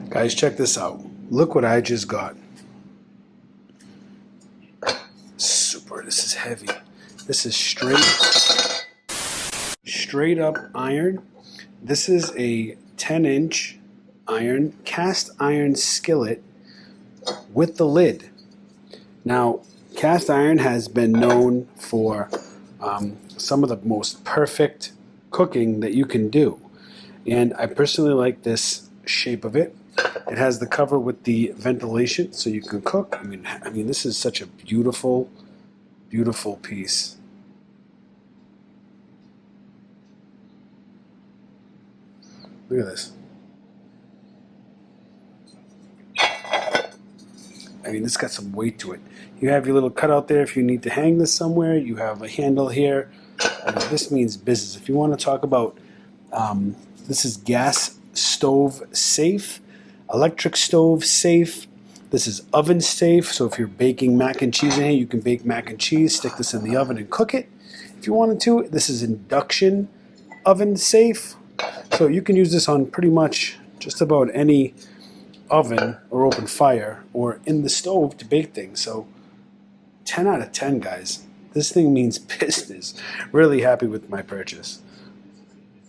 Guys, check this out. Look what I just got. Super, this is heavy. This is straight up iron. This is a 10-inch iron, cast iron skillet with the lid. Now, cast iron has been known for some of the most perfect cooking that you can do. And I personally like this shape of it. It has the cover with the ventilation so you can cook. I mean, this is such a beautiful, beautiful piece. Look at this. I mean, it's got some weight to it. You have your little cutout there if you need to hang this somewhere. You have a handle here. This means business. If you want to talk about, this is gas stove safe, electric stove safe. This is oven safe. So if you're baking mac and cheese in here, you can bake mac and cheese, stick this in the oven and cook it if you wanted to. This is induction oven safe. So you can use this on pretty much just about any oven or open fire or in the stove to bake things. So 10 out of 10, guys. This thing means business. Really happy with my purchase.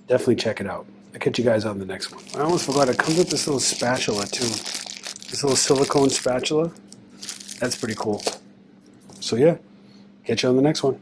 Definitely check it out. I'll catch you guys on the next one. I almost forgot, it comes with this little spatula too. This little silicone spatula. That's pretty cool. So yeah, catch you on the next one.